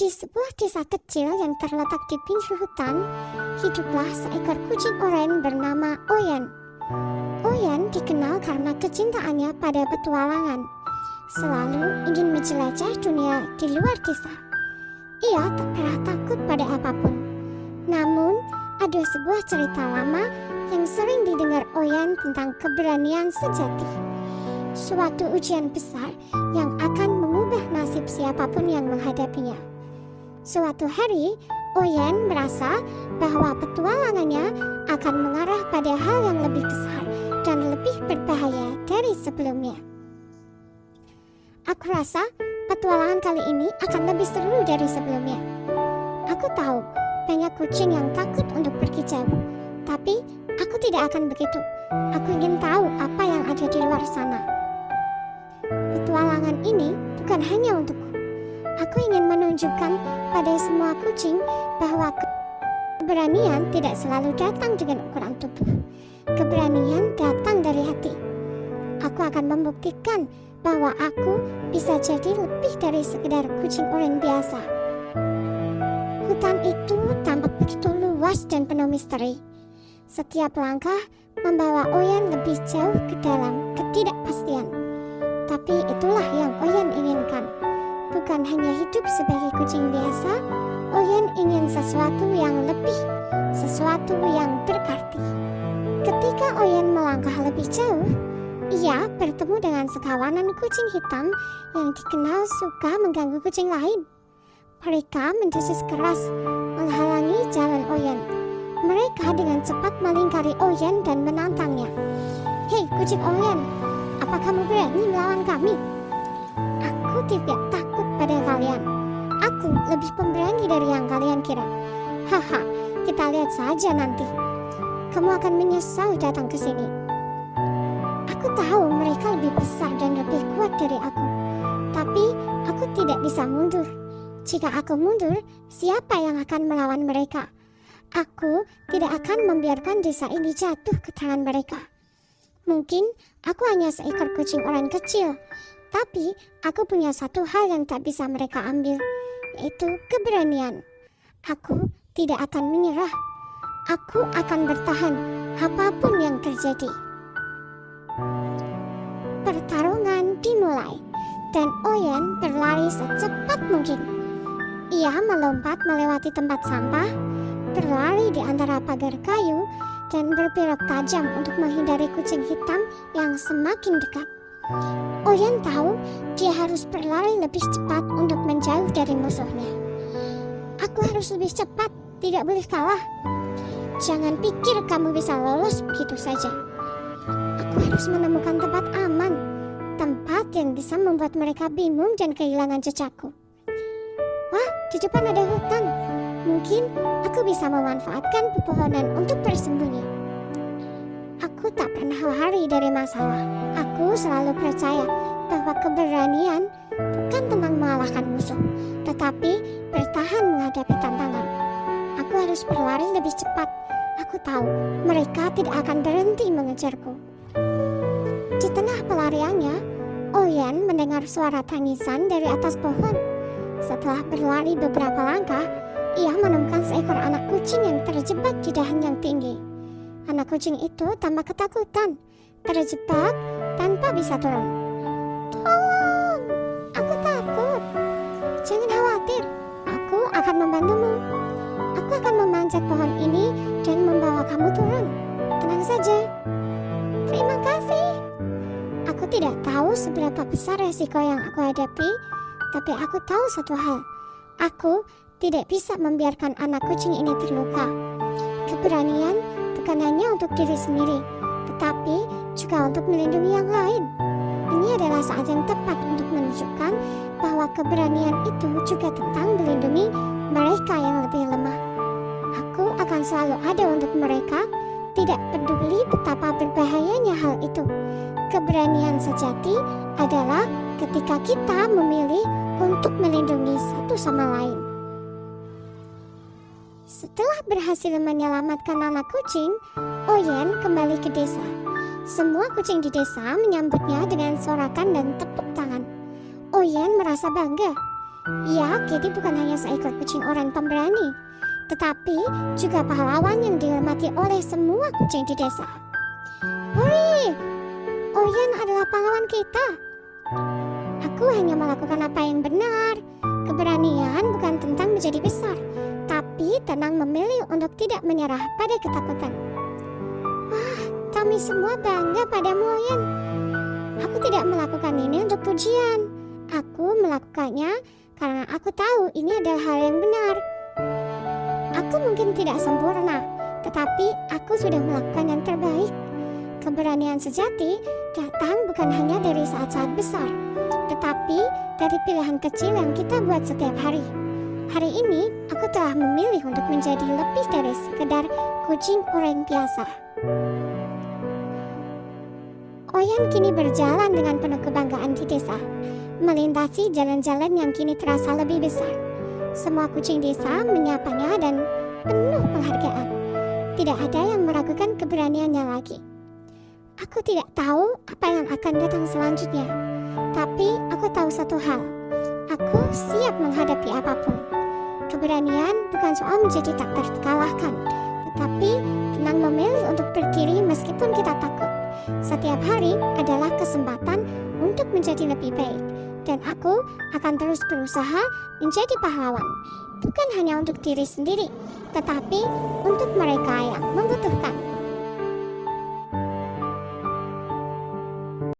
Di sebuah desa kecil yang terletak di pinggir hutan, hiduplah seekor kucing oranye bernama Oyen. Oyen dikenal karena kecintaannya pada petualangan, selalu ingin menjelajah dunia di luar desa. Ia tak pernah takut pada apapun. Namun, ada sebuah cerita lama yang sering didengar Oyen tentang keberanian sejati. Suatu ujian besar yang akan mengubah nasib siapapun yang menghadapinya. Suatu hari, Oyen merasa bahwa petualangannya akan mengarah pada hal yang lebih besar dan lebih berbahaya dari sebelumnya. Aku rasa petualangan kali ini akan lebih seru dari sebelumnya. Aku tahu banyak kucing yang takut untuk pergi jauh, tapi aku tidak akan begitu. Aku ingin tahu apa yang ada di luar sana. Petualangan ini bukan hanya untukku. Aku ingin menunjukkan pada semua kucing bahwa keberanian tidak selalu datang dengan ukuran tubuh. Keberanian datang dari hati. Aku akan membuktikan bahwa aku bisa jadi lebih dari sekedar kucing oranye biasa. Hutan itu tampak begitu luas dan penuh misteri. Setiap langkah membawa Oyen lebih jauh ke dalam ketidakpastian. Tapi itulah yang Oyen inginkan. Bukan hanya hidup sebagai kucing biasa, Oyen ingin sesuatu yang lebih, sesuatu yang berarti. Ketika Oyen melangkah lebih jauh, ia bertemu dengan sekawanan kucing hitam yang dikenal suka mengganggu kucing lain. Mereka mendesis keras, menghalangi jalan Oyen. Mereka dengan cepat melingkari Oyen dan menantangnya. "Hei kucing Oyen, apa kamu berani melawan kami? Aku tidak takut pada kalian. Aku lebih pemberani dari yang kalian kira. Haha, kita lihat saja nanti. Kamu akan menyesal datang ke sini." Aku tahu mereka lebih besar dan lebih kuat dari aku. Tapi aku tidak bisa mundur. Jika aku mundur, siapa yang akan melawan mereka? Aku tidak akan membiarkan desa ini jatuh ke tangan mereka. Mungkin aku hanya seekor kucing oranye kecil, tapi aku punya satu hal yang tak bisa mereka ambil, yaitu keberanian. Aku tidak akan menyerah. Aku akan bertahan apapun yang terjadi. Pertarungan dimulai, dan Oyen berlari secepat mungkin. Ia melompat melewati tempat sampah, berlari di antara pagar kayu, dan berbelok tajam untuk menghindari kucing hitam yang semakin dekat. Oyen tahu dia harus berlari lebih cepat untuk menjauh dari musuhnya. Aku harus lebih cepat, tidak boleh kalah. Jangan pikir kamu bisa lolos begitu saja. Aku harus menemukan tempat aman, tempat yang bisa membuat mereka bingung dan kehilangan jejakku. Wah, di depan ada hutan. Mungkin aku bisa memanfaatkan pepohonan untuk bersembunyi. Aku tak pernah lari dari masalah. Aku selalu percaya bahwa keberanian bukan tentang mengalahkan musuh, tetapi bertahan menghadapi tantangan. Aku harus berlari lebih cepat. Aku tahu mereka tidak akan berhenti mengejarku. Di tengah pelariannya, Oyen mendengar suara tangisan dari atas pohon. Setelah berlari beberapa langkah, ia menemukan seekor anak kucing yang terjebak di dahan yang tinggi. Anak kucing itu tampak ketakutan, terjebak tanpa bisa turun. "Tolong, aku takut." "Jangan khawatir, aku akan membantumu. Aku akan memanjat pohon ini dan membawa kamu turun. Tenang saja." "Terima kasih." Aku tidak tahu seberapa besar resiko yang aku hadapi, tapi aku tahu satu hal. Aku tidak bisa membiarkan anak kucing ini terluka. Keberanian bukan hanya untuk diri sendiri, tetapi juga untuk melindungi yang lain. Ini adalah saat yang tepat untuk menunjukkan bahwa keberanian itu juga tentang melindungi mereka yang lebih lemah. Aku akan selalu ada untuk mereka, tidak peduli betapa berbahayanya hal itu. Keberanian sejati adalah ketika kita memilih untuk melindungi satu sama lain. Setelah berhasil menyelamatkan anak kucing, Oyen kembali ke desa. Semua kucing di desa menyambutnya dengan sorakan dan tepuk tangan. Oyen merasa bangga. Ya, Kitty bukan hanya seekor kucing oranye pemberani, tetapi juga pahlawan yang dihormati oleh semua kucing di desa. Hore! Oyen adalah pahlawan kita. Aku hanya melakukan apa yang benar. Keberanian bukan tentang menjadi besar, tapi tentang memilih untuk tidak menyerah pada ketakutan. Wah, kami semua bangga padamu, Oyen. Aku tidak melakukan ini untuk pujian. Aku melakukannya karena aku tahu ini adalah hal yang benar. Aku mungkin tidak sempurna, tetapi aku sudah melakukan yang terbaik. Keberanian sejati datang bukan hanya dari saat-saat besar, tetapi dari pilihan kecil yang kita buat setiap hari. Hari ini, aku telah memilih untuk menjadi lebih dari sekedar kucing oranye biasa. Oyen kini berjalan dengan penuh kebanggaan di desa, melintasi jalan-jalan yang kini terasa lebih besar. Semua kucing desa menyapanya dan penuh penghargaan. Tidak ada yang meragukan keberaniannya lagi. Aku tidak tahu apa yang akan datang selanjutnya, tapi aku tahu satu hal. Aku siap menghadapi apapun. Keberanian bukan soal menjadi tak terkalahkan, tetapi tentang memilih untuk berdiri meskipun kita takut. Setiap hari adalah kesempatan untuk menjadi lebih baik, dan aku akan terus berusaha menjadi pahlawan, bukan hanya untuk diri sendiri, tetapi untuk mereka yang membutuhkan.